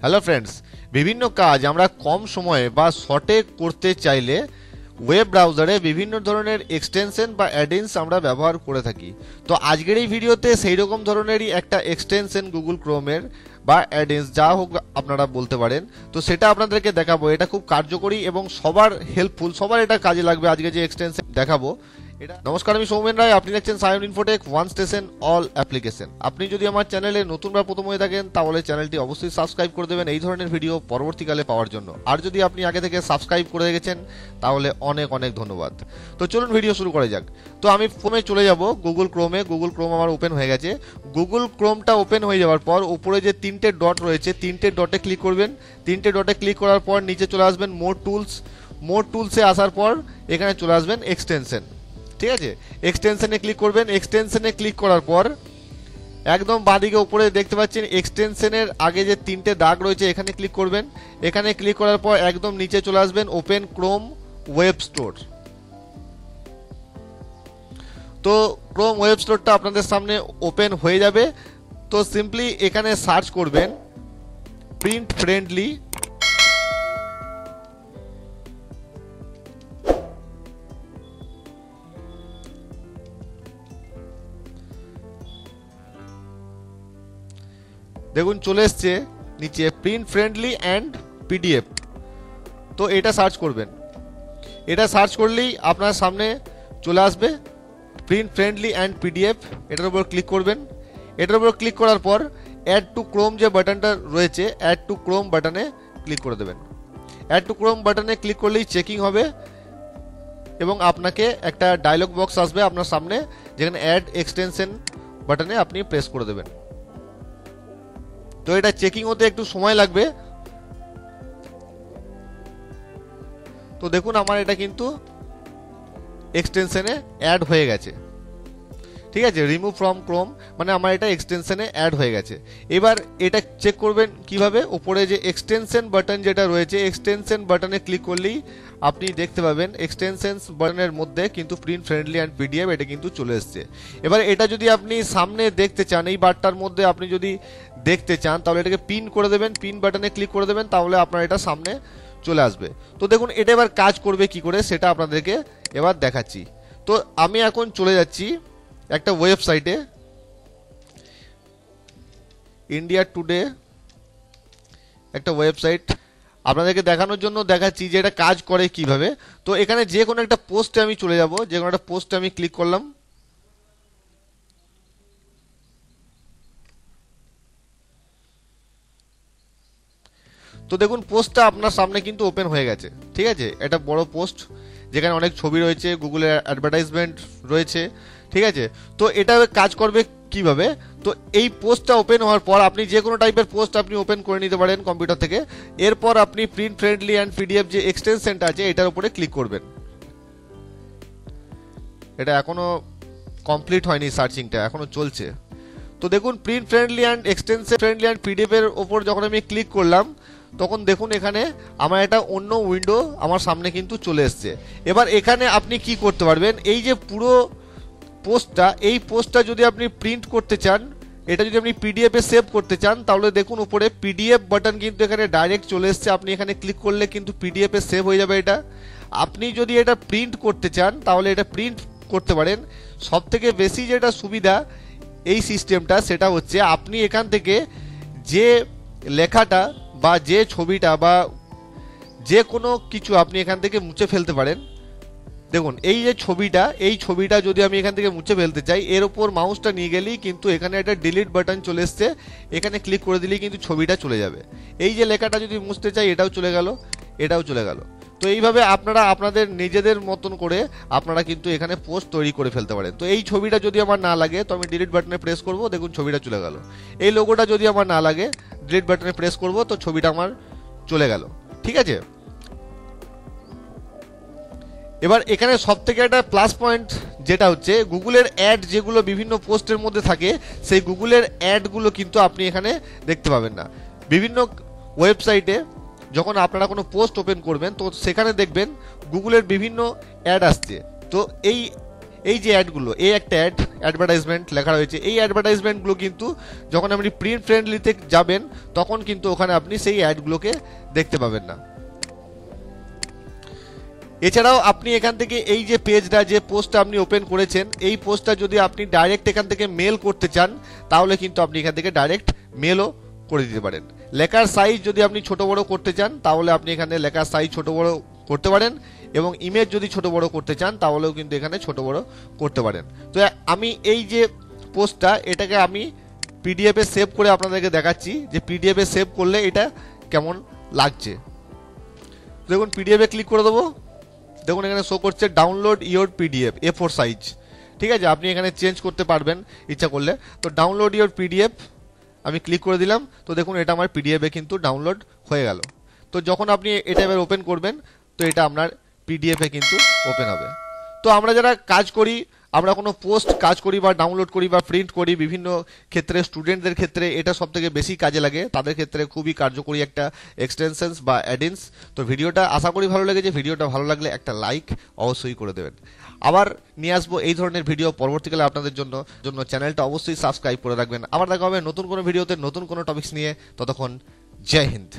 Hello friends, বিভিন্ন কাজ আমরা কম সময়ে বা শর্টে করতে চাইলে ওয়েব ব্রাউজারে বিভিন্ন ধরনের এক্সটেনশন বা অ্যাডিনস আমরা ব্যবহার করে থাকি। তো আজকের এই ভিডিওতে সেই রকম ধরনেরই একটা এক্সটেনশন গুগল ক্রোমের বা অ্যাডিনস যা হোক আপনারা বলতে পারেন, তো সেটা আপনাদেরকে দেখাবো। এটা খুব কার্যকরী এবং সবার হেল্পফুল, সবার এটা কাজে লাগবে। আজকে যে এক্সটেনশন দেখাবো এটা। নমস্কার, আমি সৌমেন রায়, আপনি দেখছেন Sayan Infotech one station all application. আপনি যদি আমার চ্যানেলে নতুন বা প্রথম হয়ে থাকেন তাহলে চ্যানেলটি অবশ্যই সাবস্ক্রাইব করে দেবেন এই ধরনের ভিডিও পরবর্তীকালে পাওয়ার জন্য। আর যদি আপনি আগে থেকে সাবস্ক্রাইব করে রেখেছেন তাহলে অনেক অনেক ধন্যবাদ। তো চলুন ভিডিও শুরু করা যাক। তো আমি ফোনে চলে যাব গুগল ক্রোমে। গুগল ক্রোম আমার ওপেন হয়ে গেছে। গুগল ক্রোমটা ওপেন হয়ে যাওয়ার পর উপরে যে তিনটে ডট রয়েছে, তিনটে ডটে ক্লিক করবেন। তিনটে ডটে ক্লিক করার পর নিচে চলে আসবেন মোর টুলস। মোর টুলসে আসার পর এখানে চলে আসবেন এক্সটেনশন। ঠিক আছে, এক্সটেনশনে ক্লিক করবেন। এক্সটেনশনে ক্লিক করার পর একদম বাঁদিকে উপরে দেখতে পাচ্ছেন এক্সটেনশনের আগে যে তিনটে দাগ রয়েছে এখানে ক্লিক করবেন। এখানে ক্লিক করার পর একদম নিচে চলে আসবেন ওপেন ক্রোম ওয়েব স্টোর। তো ক্রোম ওয়েব স্টোরটা আপনাদের সামনে ওপেন হয়ে যাবে। তো সিম্পলি এখানে সার্চ করবেন প্রিন্ট ফ্রেন্ডলি। দেখুন চলে এসছে নিচে প্রিন্ট ফ্রেন্ডলি অ্যান্ড পিডিএফ। তো এটা সার্চ করবেন। এটা সার্চ করলেই আপনার সামনে চলে আসবে প্রিন্ট ফ্রেন্ডলি অ্যান্ড পিডিএফ। এটার উপর ক্লিক করবেন। এটার উপর ক্লিক করার পর অ্যাড টু ক্রোম যে বাটনটা রয়েছে, অ্যাড টু ক্রোম বাটনে ক্লিক করে দেবেন। অ্যাড টু ক্রোম বাটনে ক্লিক করলেই চেকিং হবে এবং আপনাকে একটা ডায়লগ বক্স আসবে আপনার সামনে, যেখানে অ্যাড এক্সটেনশন বাটনে আপনি প্রেস করে দেবেন। তো এটা চেকিং হতে একটু সময় লাগবে। তো দেখুন আমার এটা কিন্তু এক্সটেনশনে অ্যাড হয়ে গেছে। ঠিক আছে, রিমুভ ফ্রম ক্রোম মানে আমার এটা এক্সটেনশনে অ্যাড হয়ে গেছে। এবার এটা চেক করবেন কিভাবে, উপরে যে এক্সটেনশন বাটন যেটা রয়েছে এক্সটেনশন বাটনে ক্লিক করলেই আপনি দেখতে পাবেন এক্সটেনশন বাটনের মধ্যে কিন্তু প্রিন্ট ফ্রেন্ডলি অ্যান্ড পিডিএফ এটা কিন্তু চলে এসছে। এবার এটা যদি আপনি সামনে দেখতে চান, এই বারটার মধ্যে আপনি যদি দেখতে চান তাহলে এটাকে পিন করে দেবেন। পিন বাটনে ক্লিক করে দেবেন, তাহলে আপনার এটা সামনে চলে আসবে। তো দেখুন এটা এবার কাজ করবে কি করে সেটা আপনাদেরকে এবার দেখাচ্ছি। তো আমি এখন চলে যাচ্ছি একটা ওয়েবসাইটে, ইন্ডিয়া টুডে একটা ওয়েবসাইট। আপনাদেরকে দেখানোর জন্য দেখাচ্ছি যে এটা কাজ করে কিভাবে। তো এখানে যে কোনো একটা পোস্টে আমি চলে যাব, যে কোনো একটা পোস্টে আমি ক্লিক করলাম। তো দেখুন পোস্টটা আপনার সামনে কিন্তু ওপেন হয়ে গেছে। ঠিক আছে, এটা বড় পোস্ট যেখানে অনেক ছবি রয়েছে, গুগলের অ্যাডভার্টাইজমেন্ট রয়েছে। ঠিক আছে, তো এটা কাজ করবে কিভাবে। তো এই পোস্টটা ওপেন হওয়ার পর আপনি যে কোনো টাইপের পোস্ট আপনি ওপেন করে নিতে পারেন কম্পিউটার থেকে। এরপর আপনি প্রিন্ট ফ্রেন্ডলি অ্যান্ড পিডিএফ যে এক্সটেনশনটা আছে এটার উপরে ক্লিক করবেন। এটা এখনো কমপ্লিট হয়নি, সার্চিংটা এখনো চলছে। তো দেখুন print friendly and extension friendly and PDF এর ওপর যখন আমি ক্লিক করলাম তখন দেখুন এখানে আমার একটা অন্য উইন্ডো আমার সামনে কিন্তু চলে এসছে। এবার এখানে আপনি কি করতে পারবেন, এই যে পুরো পোস্টটা, এই পোস্টটা যদি আপনি প্রিন্ট করতে চান, এটা যদি আপনি পিডিএফে সেভ করতে চান তাহলে দেখুন উপরে পিডিএফ বাটন কিন্তু এখানে ডাইরেক্ট চলে এসছে। আপনি এখানে ক্লিক করলে কিন্তু পিডিএফে সেভ হয়ে যাবে এটা। আপনি যদি এটা প্রিন্ট করতে চান তাহলে এটা প্রিন্ট করতে পারেন। সবথেকে বেশি যেটা সুবিধা এই সিস্টেমটা সেটা হচ্ছে আপনি এখান থেকে যে লেখাটা বা যে ছবিটা বা যে কোনো কিছু আপনি এখান থেকে মুছে ফেলতে পারেন। দেখুন এই যে ছবিটা, এই ছবিটা যদি আমি এখান থেকে মুছে ফেলতে চাই, এর উপর মাউসটা নিয়ে গেলেই কিন্তু এখানে একটা ডিলিট বাটন চলে এসছে। এখানে ক্লিক করে দিলেই কিন্তু ছবিটা চলে যাবে। এই যে লেখাটা যদি মুছতে চাই এটাও চলে গেল, এটাও চলে গেল। তো এইভাবে আপনারা আপনাদের নিজেদের মতন করে আপনারা কিন্তু এখানে পোস্ট তৈরি করে ফেলতে পারেন। তো এই ছবিটা যদি আমার না লাগে তো আমি ডিলিট বাটনে প্রেস করব, দেখুন ছবিটা চলে গেল। এই লোগোটা যদি আমার না লাগে ডিলিট বাটনে প্রেস করব, তো ছবিটা আমার চলে গেল। ঠিক আছে, এবার এখানে সব থেকে একটা প্লাস পয়েন্ট যেটা হচ্ছে গুগলের অ্যাড যেগুলো বিভিন্ন পোস্টের মধ্যে থাকে সেই গুগলের অ্যাডগুলো কিন্তু আপনি এখানে দেখতে পাবেন না। বিভিন্ন ওয়েবসাইটে যখন আপনারা কোনো পোস্ট ওপেন করবেন তো সেখানে দেখবেন গুগলের বিভিন্ন অ্যাড আসছে। তো এই যে অ্যাডগুলো, এই একটা অ্যাড, অ্যাডভার্টাইজমেন্ট লেখা রয়েছে, এই অ্যাডভার্টাইজমেন্টগুলো কিন্তু যখন আপনি প্রিন্ট ফ্রেন্ডলিতে যাবেন তখন কিন্তু ওখানে আপনি সেই অ্যাডগুলোকে দেখতে পাবেন না। এছাড়াও আপনি এখান থেকে এই যে পেজটা, যে পোস্টটা আপনি ওপেন করেছেন, এই পোস্টটা যদি আপনি ডাইরেক্ট এখান থেকে মেল করতে চান তাহলে কিন্তু আপনি এখান থেকে ডাইরেক্ট মেলও করে দিতে পারেন। লেখার সাইজ যদি আপনি ছোট বড় করতে চান তাহলে আপনি এখানে লেখার সাইজ ছোট বড় করতে পারেন, এবং ইমেজ যদি ছোট বড় করতে চান তাহলেও কিন্তু এখানে ছোট বড় করতে পারেন। তো আমি এই যে পোস্টটা, এটাকে আমি পিডিএফে সেভ করে আপনাদেরকে দেখাচ্ছি যে পিডিএফে সেভ করলে এটা কেমন লাগছে। দেখুন পিডিএফে ক্লিক করে দেবো, দেখুন এখানে শো করছে download your PDF A4 size. ঠিক আছে, আপনি এখানে চেঞ্জ করতে পারবেন ইচ্ছা করলে। তো ডাউনলোড ইওর পিডিএফ আমি ক্লিক করে দিলাম, তো দেখুন এটা আমার পিডিএফে কিন্তু ডাউনলোড হয়ে গেল। তো যখন আপনি এটা এবার ওপেন করবেন তো এটা আপনার পিডিএফে কিন্তু ওপেন হবে। তো আমরা যারা কাজ করি, আমরা কোনো পোস্ট কাজ করি বা ডাউনলোড করি বা প্রিন্ট করি, বিভিন্ন ক্ষেত্রে স্টুডেন্টদের ক্ষেত্রে এটা সবথেকে বেশি কাজে লাগে, তাদের ক্ষেত্রে খুবই কার্যকরী একটা এক্সটেনশনস বা অ্যাডিনস। তো ভিডিওটা আশা করি ভালো লেগেছে, ভিডিওটা ভালো লাগলে একটা লাইক অবশ্যই করে দেবেন। আবার নিয়ে আসবো এই ধরনের ভিডিও পরবর্তীকালে আপনাদের জন্য চ্যানেলটা অবশ্যই সাবস্ক্রাইব করে রাখবেন। আবার দেখা হবে নতুন কোনো ভিডিওতে নতুন কোনো টপিকস নিয়ে। ততক্ষণ জয় হিন্দ।